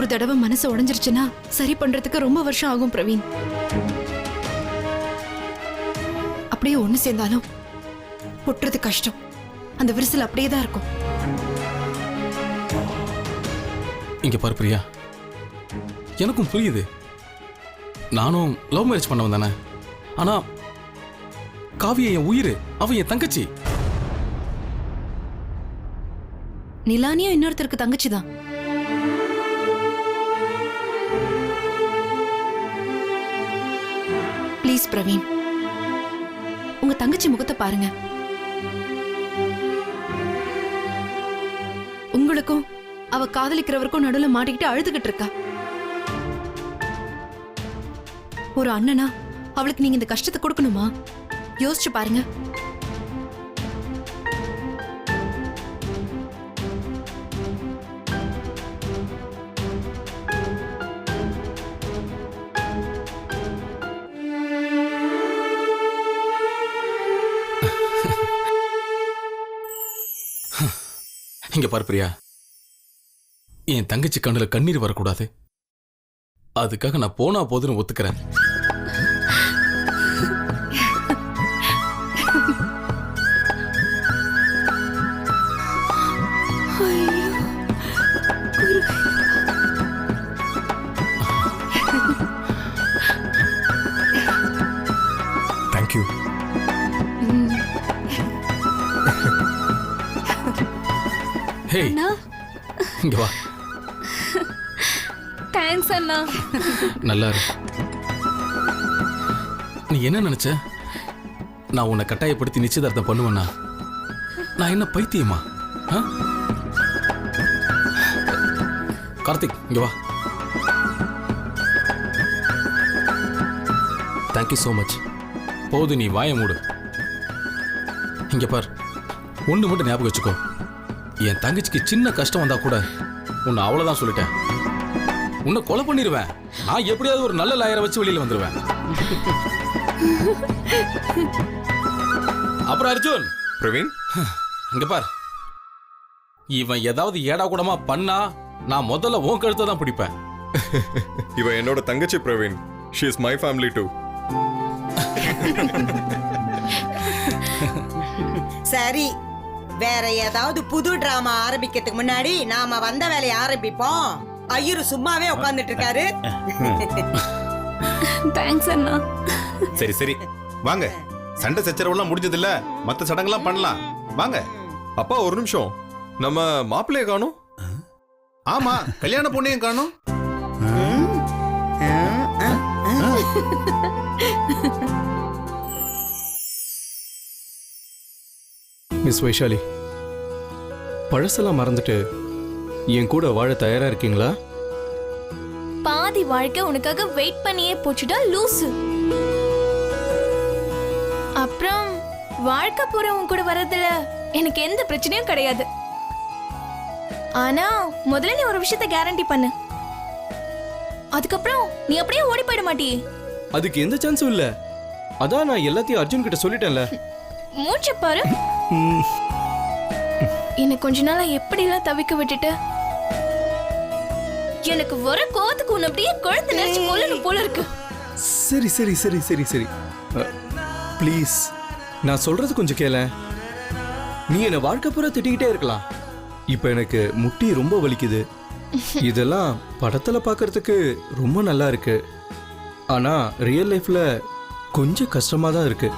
ஒரு தடவை மனசு உடைஞ்சிருச்சுன்னா சரி பண்றதுக்கு ரொம்ப வருஷம் ஆகும் பிரவீன். அப்படியே ஒண்ணு சேர்ந்தாலும் ஒட்டுறது கஷ்டம். அந்த விரிசல் அப்படியே தான் இருக்கும். இங்க பாரு பிரியா, எனக்கும் புரியுது. நானும் லவ் மேரேஜ் பண்ணவன் தானே. ஆனா காவிய என் உயிர், அவன் என் தங்கச்சி. நிலானியும் இன்னொருத்தருக்கு தங்கச்சிதான். ப்ளீஸ் பிரவீன், உங்க தங்கச்சி முகத்தை பாருங்க. உங்களுக்கும் அவ காதலிக்கிறவருக்கும் நடுவுல மாட்டிக்கிட்டு அழுதுகிட்டு இருக்கா. ஒரு அண்ணனா அவளுக்கு நீங்க இந்த கஷ்டத்தை கொடுக்கணுமா? யோசிச்சு பாருங்க. இங்க பாரு பிரியா, என் தங்கச்சி கண்ணுல கண்ணீர் வரக்கூடாது. அதுக்காக நான் போனா போதுன்னு ஒத்துக்கிறேன். தேங்க்யூ. ஹே, இங்க வா. தேங்க்ஸ் அண்ணா. நல்லா இருக்கு. நீ என்ன நினைச்ச? நான் உன்னை கட்டாயப்படுத்தி நிச்சயதார்த்தம் பண்ணுவேன்னா? நான் என்ன பைத்தியமா? கார்த்திக், இங்க வா. Thank you so much. போது, நீ வாய மூடு. இங்க பார், ஒண்ணு மட்டும் ஞாபகம் வச்சுக்கோ. என் தங்கச்சிக்கு சின்ன கஷ்டம் வந்தா கூட உன்னை அவ்வளவுதான் சொல்லிட்டேன். உன்னை கொலை பண்ணிடுவேன். நான் எப்படியாவது ஒரு நல்ல லாயரை வச்சு வெளியில வந்துருவேன். அப்புறம் அர்ஜுன், பிரவீன், இங்க பார், இவன் ஏதாவது ஏடா கூடமா பண்ணா நான் முதல்ல உன் கழுத்தை தான் பிடிப்பேன். இவன் என்னோட தங்கச்சி Praveen. She is my family too. சரி, வேற ஏதாவது புது டிராமா ஆரம்பிக்கிறதுக்கு முன்னாடி நாம வந்த வேலையை ஆரம்பிப்போம். ஐயரு சும்மாவே உட்கார்ந்துட்டு இருக்காரு. தேங்க்ஸ் அண்ணா. சரி சரி வாங்க, சண்டை சச்சரவுலாம் முடிஞ்சது இல்ல, மத்த சடங்கெல்லாம் பண்ணலாம். வாங்க. அப்பா ஒரு நிமிஷம், நம்ம மாப்பிள்ளைய காணோம். ஆமா, கல்யாண பொண்ணையும் காணோம். மிஸ் வைஷாலி, பழசெல்லாம் மறந்துட்டு என் கூட வாழ தயாரா இருக்கீங்களா? பாதி வாழ்க்கை உனக்காக வெயிட் பண்ணியே போச்சுடா லூசு. அப்புறம் வாழ்க்கை பூரா உன் கூட வர்றதுல எனக்கு எந்த பிரச்சனையும் கிடையாது. ஆனா முதல்ல நீ ஒரு விஷயத்தை கேரண்டி பண்ணு. அதுக்கப்புறம் நீ அப்படியே ஓடி போயிட மாட்டியே. அதுக்கு எந்த சான்ஸும் இல்ல. அதான் நான் எல்லாத்தையும் அர்ஜுன் கிட்ட சொல்லிட்டேன்ல. மூச்ச பாரு. என்ன கொஞ்ச நாளா எப்படி எல்லாம் தவிக்க விட்டுட்டு எனக்கு வர கோவத்துக்கு உன்னை அப்படியே கழுத்து நெரிச்சு கொல்லணும் போல இருக்கு. சரி சரி சரி சரி சரி ப்ளீஸ், நான் சொல்றது கொஞ்சம் கேள. நீ என்ன வாழ்க்கை பூரா திட்டிக்கிட்டே இருக்கலாம். இப்ப எனக்கு முட்டி ரொம்ப வலிக்குது. இதெல்லாம் படத்துல பாக்குறதுக்கு ரொம்ப நல்லா இருக்கு. ஆனா ரியல் லைஃப்ல கொஞ்சம் கஷ்டமா தான் இருக்கு.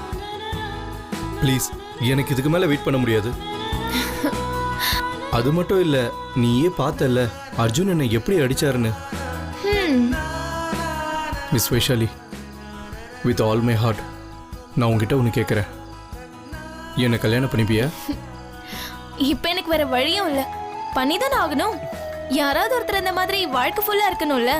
ப்ளீஸ், எனக்கு இதுக்கு மேல வெயிட் பண்ண முடியாது. அது மட்டும் இல்ல, நீயே பார்த்தல அர்ஜுன் என்னை எப்படி அடிச்சாருன்னு. Miss Vaishali, with all my heart நான் உங்ககிட்ட ஒன்று கேட்குறேன். என்னை கல்யாணம் பண்ணிப்பியா? இப்ப எனக்கு வேற வழியும் இல்ல, பண்ணிதானே ஆகணும். யாராவது ஒருத்தர் இந்த மாதிரி வாழ்க்கை ஃபுல்லா இருக்கணும்ல.